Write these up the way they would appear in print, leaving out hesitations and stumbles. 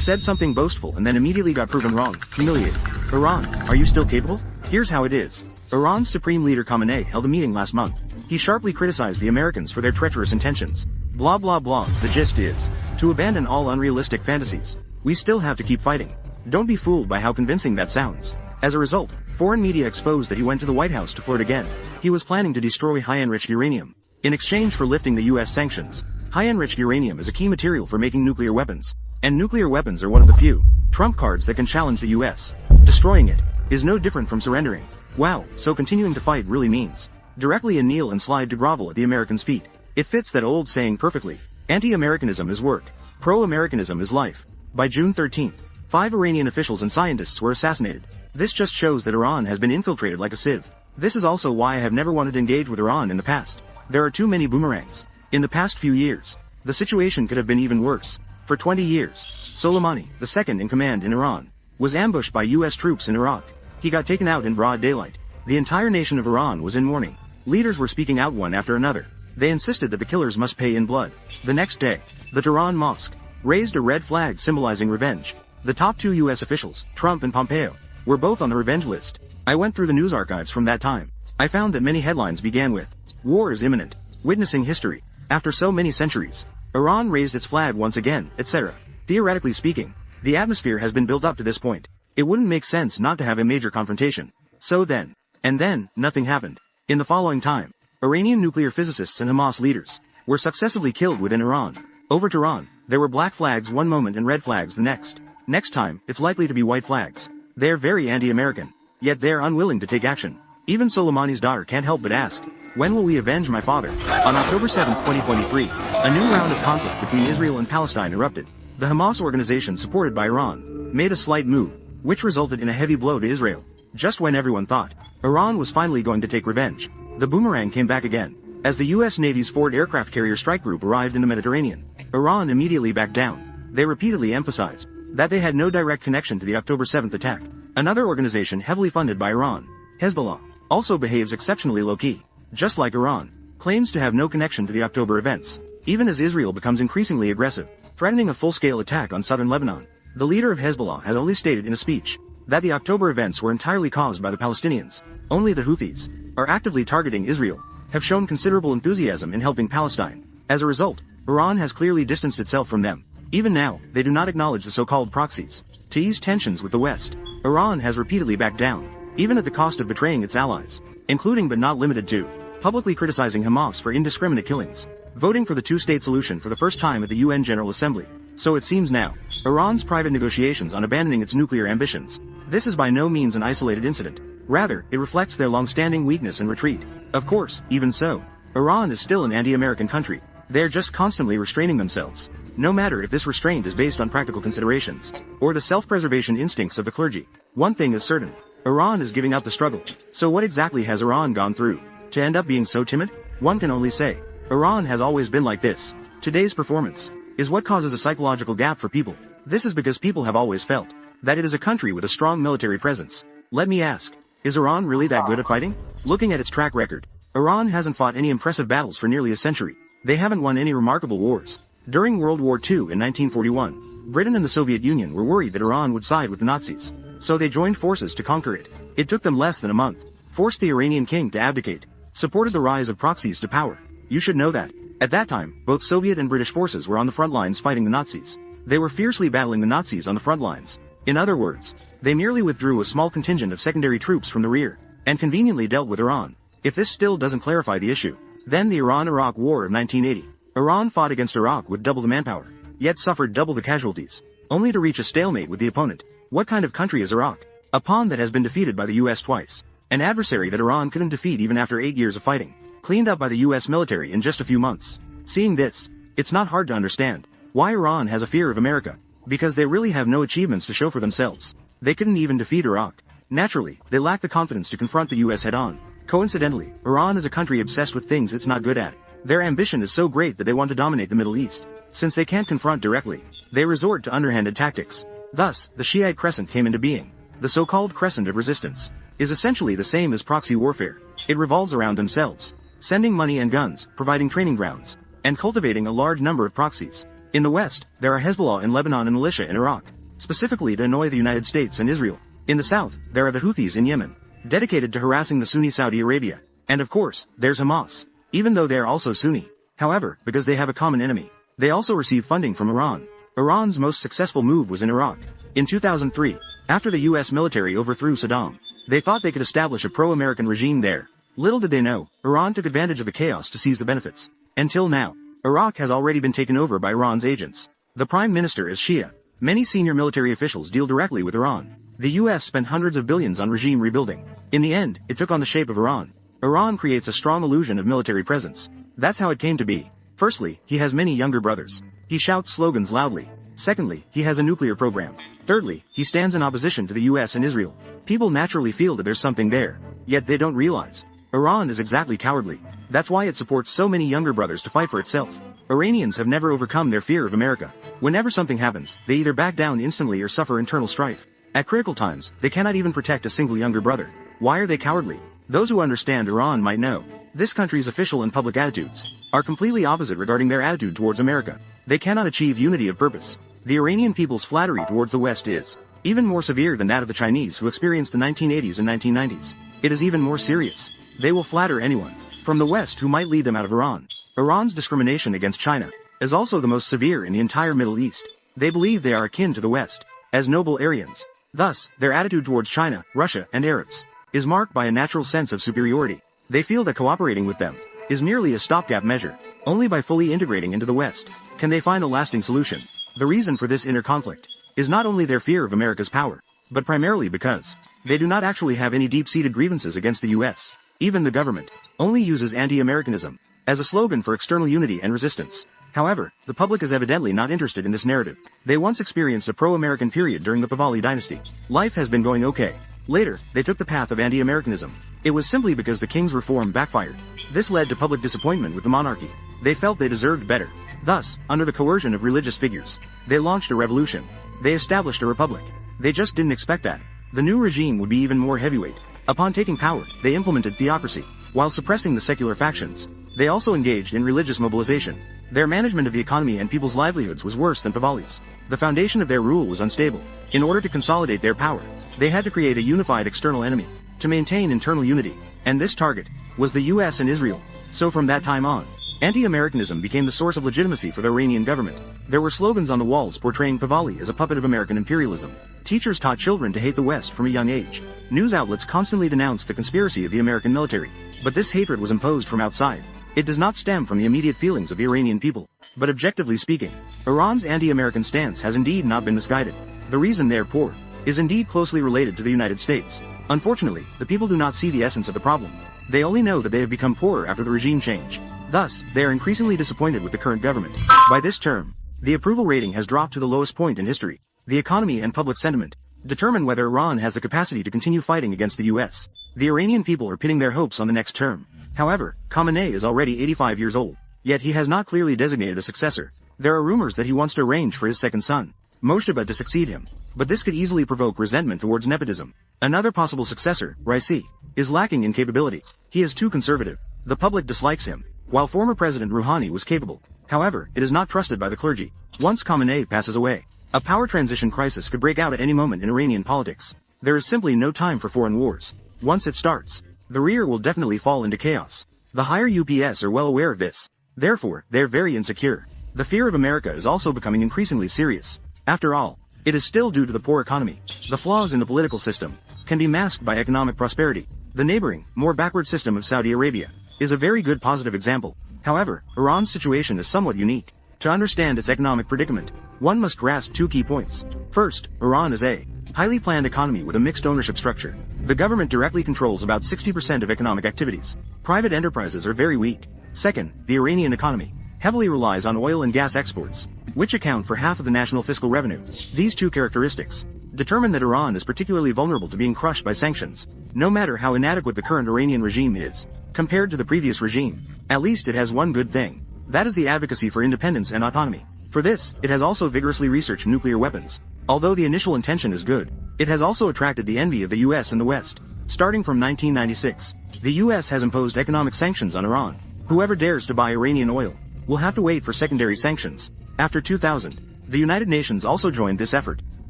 said something boastful and then immediately got proven wrong, humiliated. Iran, are you still capable? Here's how it is. Iran's Supreme Leader Khamenei held a meeting last month. He sharply criticized the Americans for their treacherous intentions. Blah blah blah. The gist is, to abandon all unrealistic fantasies, we still have to keep fighting. Don't be fooled by how convincing that sounds. As a result, foreign media exposed that he went to the White House to flirt again. He was planning to destroy high-enriched uranium. In exchange for lifting the US sanctions, high-enriched uranium is a key material for making nuclear weapons. And nuclear weapons are one of the few trump cards that can challenge the US. Destroying it is no different from surrendering. Wow, so continuing to fight really means directly kneel and slide to grovel at the Americans' feet. It fits that old saying perfectly. Anti-Americanism is work. Pro-Americanism is life. By June 13th, 5 Iranian officials and scientists were assassinated. This just shows that Iran has been infiltrated like a sieve. This is also why I have never wanted to engage with Iran in the past. There are too many boomerangs. In the past few years, the situation could have been even worse. For 20 years, Soleimani, the second in command in Iran, was ambushed by US troops in Iraq. He got taken out in broad daylight. The entire nation of Iran was in mourning. Leaders were speaking out one after another. They insisted that the killers must pay in blood. The next day, the Tehran mosque raised a red flag symbolizing revenge. The top 2 US officials, Trump and Pompeo, were both on the revenge list. I went through the news archives from that time. I found that many headlines began with, "War is imminent. Witnessing history. After so many centuries, Iran raised its flag once again," etc. Theoretically speaking, the atmosphere has been built up to this point. It wouldn't make sense not to have a major confrontation. So then, and then, nothing happened. In the following time, Iranian nuclear physicists and Hamas leaders were successively killed within Iran. Over Tehran, there were black flags one moment and red flags the next. Next time, it's likely to be white flags. They're very anti-American, yet they're unwilling to take action. Even Soleimani's daughter can't help but ask, "When will we avenge my father?" On October 7, 2023, a new round of conflict between Israel and Palestine erupted. The Hamas organization, supported by Iran, made a slight move, which resulted in a heavy blow to Israel. Just when everyone thought Iran was finally going to take revenge, the boomerang came back again. As the US Navy's Ford aircraft carrier strike group arrived in the Mediterranean, Iran immediately backed down. They repeatedly emphasized that they had no direct connection to the October 7th attack. Another organization heavily funded by Iran, Hezbollah, also behaves exceptionally low-key. Just like Iran, claims to have no connection to the October events, even as Israel becomes increasingly aggressive, threatening a full-scale attack on southern Lebanon. The leader of Hezbollah has only stated in a speech that the October events were entirely caused by the Palestinians. Only the Houthis are actively targeting Israel, have shown considerable enthusiasm in helping Palestine. As a result, Iran has clearly distanced itself from them. Even now, they do not acknowledge the so-called proxies. To ease tensions with the West, Iran has repeatedly backed down, even at the cost of betraying its allies, including but not limited to publicly criticizing Hamas for indiscriminate killings, voting for the two-state solution for the first time at the UN General Assembly. So it seems now, Iran's private negotiations on abandoning its nuclear ambitions. This is by no means an isolated incident. Rather, it reflects their long-standing weakness and retreat. Of course, even so, Iran is still an anti-American country. They're just constantly restraining themselves. No matter if this restraint is based on practical considerations, or the self-preservation instincts of the clergy. One thing is certain. Iran is giving up the struggle. So what exactly has Iran gone through to end up being so timid? One can only say, Iran has always been like this. Today's performance is what causes a psychological gap for people. This is because people have always felt that it is a country with a strong military presence. Let me ask, is Iran really that good at fighting? Looking at its track record, Iran hasn't fought any impressive battles for nearly a century. They haven't won any remarkable wars. During World War II in 1941, Britain and the Soviet Union were worried that Iran would side with the Nazis. So they joined forces to conquer it. It took them less than a month, forced the Iranian king to abdicate, supported the rise of proxies to power. You should know that. At that time, both Soviet and British forces were on the front lines fighting the Nazis. They were fiercely battling the Nazis on the front lines. In other words, they merely withdrew a small contingent of secondary troops from the rear, and conveniently dealt with Iran. If this still doesn't clarify the issue, then the Iran-Iraq War of 1980. Iran fought against Iraq with double the manpower, yet suffered double the casualties, only to reach a stalemate with the opponent. What kind of country is Iraq? A pawn that has been defeated by the US twice. An adversary that Iran couldn't defeat even after 8 years of fighting, cleaned up by the US military in just a few months. Seeing this, it's not hard to understand why Iran has a fear of America. Because they really have no achievements to show for themselves. They couldn't even defeat Iraq. Naturally, they lack the confidence to confront the US head-on. Coincidentally, Iran is a country obsessed with things it's not good at. Their ambition is so great that they want to dominate the Middle East. Since they can't confront directly, they resort to underhanded tactics. Thus, the Shiite Crescent came into being. The so-called Crescent of Resistance is essentially the same as proxy warfare. It revolves around themselves, sending money and guns, providing training grounds, and cultivating a large number of proxies. In the West, there are Hezbollah in Lebanon and militia in Iraq, specifically to annoy the United States and Israel. In the South, there are the Houthis in Yemen, dedicated to harassing the Sunni Saudi Arabia. And of course, there's Hamas, even though they are also Sunni. However, because they have a common enemy, they also receive funding from Iran. Iran's most successful move was in Iraq. In 2003, after the US military overthrew Saddam, they thought they could establish a pro-American regime there. Little did they know, Iran took advantage of the chaos to seize the benefits. Until now, Iraq has already been taken over by Iran's agents. The prime minister is Shia. Many senior military officials deal directly with Iran. The US spent hundreds of billions on regime rebuilding. In the end, it took on the shape of Iran. Iran creates a strong illusion of military presence. That's how it came to be. Firstly, he has many younger brothers. He shouts slogans loudly. Secondly, he has a nuclear program. Thirdly, he stands in opposition to the US and Israel. People naturally feel that there's something there. Yet they don't realize. Iran is exactly cowardly. That's why it supports so many younger brothers to fight for itself. Iranians have never overcome their fear of America. Whenever something happens, they either back down instantly or suffer internal strife. At critical times, they cannot even protect a single younger brother. Why are they cowardly? Those who understand Iran might know. This country's official and public attitudes are completely opposite regarding their attitude towards America. They cannot achieve unity of purpose. The Iranian people's flattery towards the West is even more severe than that of the Chinese who experienced the 1980s and 1990s. It is even more serious. They will flatter anyone from the West who might lead them out of Iran. Iran's discrimination against China is also the most severe in the entire Middle East. They believe they are akin to the West, as noble Aryans. Thus, their attitude towards China, Russia, and Arabs is marked by a natural sense of superiority. They feel that cooperating with them is merely a stopgap measure. Only by fully integrating into the West can they find a lasting solution. The reason for this inner conflict is not only their fear of America's power, but primarily because they do not actually have any deep-seated grievances against the US. Even the government only uses anti-Americanism as a slogan for external unity and resistance. However, the public is evidently not interested in this narrative. They once experienced a pro-American period during the Pahlavi dynasty. Life has been going okay. Later, they took the path of anti-Americanism. It was simply because the king's reform backfired. This led to public disappointment with the monarchy. They felt they deserved better. Thus, under the coercion of religious figures, they launched a revolution. They established a republic. They just didn't expect that the new regime would be even more heavyweight. Upon taking power, they implemented theocracy, while suppressing the secular factions. They also engaged in religious mobilization. Their management of the economy and people's livelihoods was worse than Pahlavi's. The foundation of their rule was unstable. In order to consolidate their power, they had to create a unified external enemy to maintain internal unity, and this target was the US and Israel. So from that time on, anti-Americanism became the source of legitimacy for the Iranian government. There were slogans on the walls portraying Pahlavi as a puppet of American imperialism. Teachers taught children to hate the West from a young age. News outlets constantly denounced the conspiracy of the American military. But this hatred was imposed from outside. It does not stem from the immediate feelings of the Iranian people. But objectively speaking, Iran's anti-American stance has indeed not been misguided. The reason they are poor is indeed closely related to the United States. Unfortunately, the people do not see the essence of the problem. They only know that they have become poorer after the regime change. Thus, they are increasingly disappointed with the current government. By this term, the approval rating has dropped to the lowest point in history. The economy and public sentiment determine whether Iran has the capacity to continue fighting against the US. The Iranian people are pinning their hopes on the next term. However, Khamenei is already 85 years old, yet he has not clearly designated a successor. There are rumors that he wants to arrange for his second son, Moshtaba, to succeed him, but this could easily provoke resentment towards nepotism. Another possible successor, Raisi, is lacking in capability. He is too conservative. The public dislikes him, while former President Rouhani was capable. However, it is not trusted by the clergy. Once Khamenei passes away, a power transition crisis could break out at any moment in Iranian politics. There is simply no time for foreign wars. Once it starts, the rear will definitely fall into chaos. The higher UPS are well aware of this. Therefore, they're very insecure. The fear of America is also becoming increasingly serious. After all, it is still due to the poor economy. The flaws in the political system can be masked by economic prosperity. The neighboring, more backward system of Saudi Arabia is a very good positive example. However, Iran's situation is somewhat unique. To understand its economic predicament, one must grasp two key points. First, Iran is a highly planned economy with a mixed ownership structure. The government directly controls about 60% of economic activities. Private enterprises are very weak. Second, the Iranian economy heavily relies on oil and gas exports, which account for half of the national fiscal revenue. These two characteristics determine that Iran is particularly vulnerable to being crushed by sanctions. No matter how inadequate the current Iranian regime is, compared to the previous regime, at least it has one good thing. That is the advocacy for independence and autonomy. For this, it has also vigorously researched nuclear weapons. Although the initial intention is good, it has also attracted the envy of the US and the West. Starting from 1996, the US has imposed economic sanctions on Iran. Whoever dares to buy Iranian oil We'll have to wait for secondary sanctions. After 2000, the United Nations also joined this effort.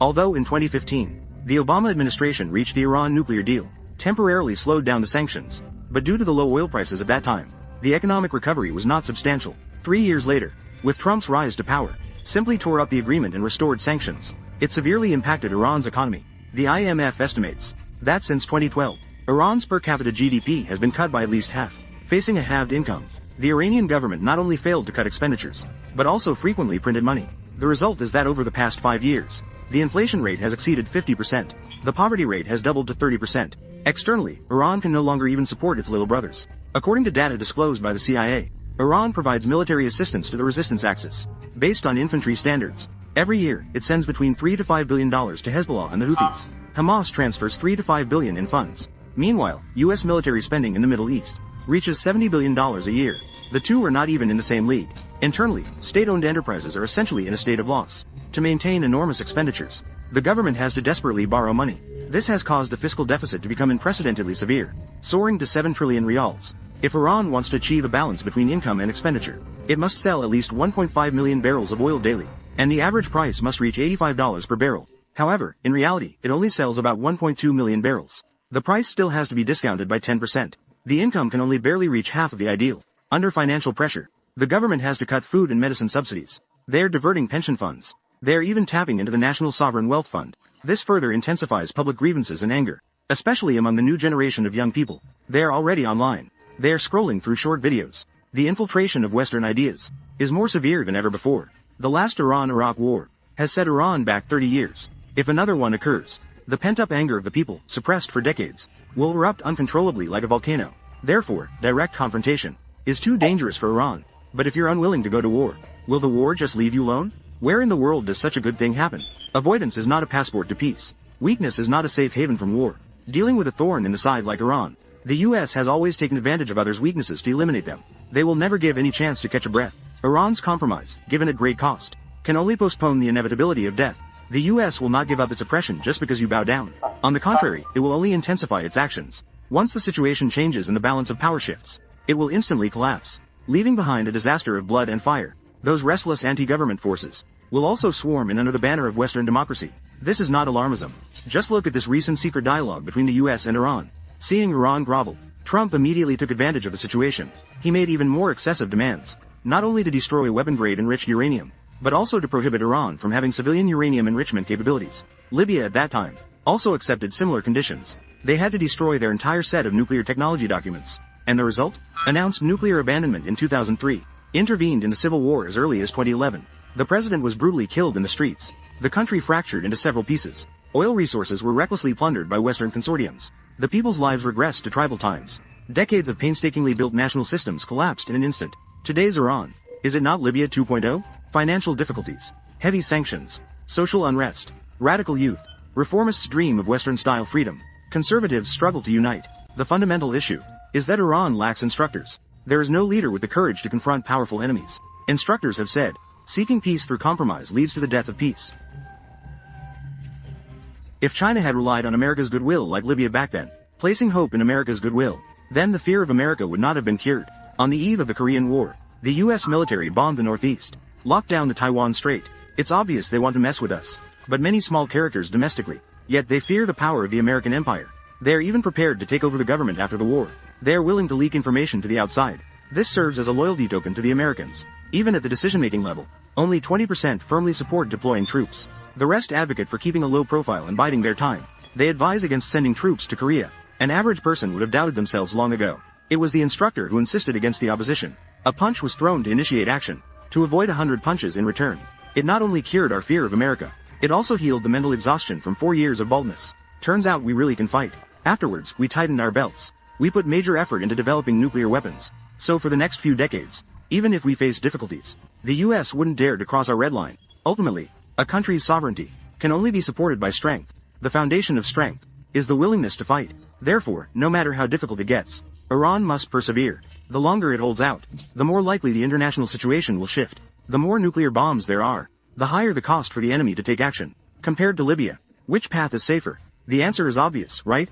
Although in 2015, the Obama administration reached the Iran nuclear deal, temporarily slowed down the sanctions. But due to the low oil prices at that time, the economic recovery was not substantial. 3 years later, with Trump's rise to power, simply tore up the agreement and restored sanctions. It severely impacted Iran's economy. The IMF estimates that since 2012, Iran's per capita GDP has been cut by at least half. Facing a halved income, the Iranian government not only failed to cut expenditures, but also frequently printed money. The result is that over the past 5 years, the inflation rate has exceeded 50%. The poverty rate has doubled to 30%. Externally, Iran can no longer even support its little brothers. According to data disclosed by the CIA, Iran provides military assistance to the resistance axis. Based on infantry standards, every year, it sends between $3 to $5 billion to Hezbollah and the Houthis. Hamas transfers $3 to $5 billion in funds. Meanwhile, U.S. military spending in the Middle East reaches $70 billion a year. The two are not even in the same league. Internally, state-owned enterprises are essentially in a state of loss. To maintain enormous expenditures, the government has to desperately borrow money. This has caused the fiscal deficit to become unprecedentedly severe, soaring to 7 trillion rials. If Iran wants to achieve a balance between income and expenditure, it must sell at least 1.5 million barrels of oil daily, and the average price must reach $85 per barrel. However, in reality, it only sells about 1.2 million barrels. The price still has to be discounted by 10%. The income can only barely reach half of the ideal. Under financial pressure, the government has to cut food and medicine subsidies. They're diverting pension funds. They're even tapping into the National Sovereign Wealth Fund. This further intensifies public grievances and anger, especially among the new generation of young people. They're already online. They're scrolling through short videos. The infiltration of Western ideas is more severe than ever before. The last Iran-Iraq war has set Iran back 30 years. If another one occurs, the pent-up anger of the people, suppressed for decades, will erupt uncontrollably like a volcano. Therefore, direct confrontation is too dangerous for Iran. But if you're unwilling to go to war, will the war just leave you alone? Where in the world does such a good thing happen? Avoidance is not a passport to peace. Weakness is not a safe haven from war. Dealing with a thorn in the side like Iran, the US has always taken advantage of others' weaknesses to eliminate them. They will never give any chance to catch a breath. Iran's compromise, given at great cost, can only postpone the inevitability of death. The US will not give up its oppression just because you bow down. On the contrary, it will only intensify its actions. Once the situation changes and the balance of power shifts, it will instantly collapse, leaving behind a disaster of blood and fire. Those restless anti-government forces will also swarm in under the banner of Western democracy. This is not alarmism. Just look at this recent secret dialogue between the US and Iran. Seeing Iran grovel, Trump immediately took advantage of the situation. He made even more excessive demands, not only to destroy weapon-grade enriched uranium, but also to prohibit Iran from having civilian uranium enrichment capabilities. Libya at that time also accepted similar conditions. They had to destroy their entire set of nuclear technology documents. And the result? Announced nuclear abandonment in 2003. Intervened in the civil war as early as 2011. The president was brutally killed in the streets. The country fractured into several pieces. Oil resources were recklessly plundered by Western consortiums. The people's lives regressed to tribal times. Decades of painstakingly built national systems collapsed in an instant. Today's Iran. Is it not Libya 2.0? Financial difficulties, heavy sanctions, social unrest, radical youth, reformists dream of Western-style freedom, conservatives struggle to unite. The fundamental issue is that Iran lacks instructors. There is no leader with the courage to confront powerful enemies. Instructors have said, seeking peace through compromise leads to the death of peace. If China had relied on America's goodwill like Libya back then, placing hope in America's goodwill, then the fear of America would not have been cured. On the eve of the Korean War, the U.S. military bombed the Northeast, locked down the Taiwan Strait. It's obvious they want to mess with us. But many small characters domestically, yet they fear the power of the American empire. They are even prepared to take over the government after the war. They are willing to leak information to the outside. This serves as a loyalty token to the Americans. Even at the decision-making level, only 20% firmly support deploying troops. The rest advocate for keeping a low profile and biding their time. They advise against sending troops to Korea. An average person would have doubted themselves long ago. It was the instructor who insisted against the opposition. A punch was thrown to initiate action, to avoid 100 punches in return. It not only cured our fear of America, it also healed the mental exhaustion from 4 years of baldness. Turns out we really can fight. Afterwards, we tightened our belts. We put major effort into developing nuclear weapons. So for the next few decades, even if we face difficulties, the US wouldn't dare to cross our red line. Ultimately, a country's sovereignty can only be supported by strength. The foundation of strength is the willingness to fight. Therefore, no matter how difficult it gets, Iran must persevere. The longer it holds out, the more likely the international situation will shift. The more nuclear bombs there are, the higher the cost for the enemy to take action. Compared to Libya, which path is safer? The answer is obvious, right?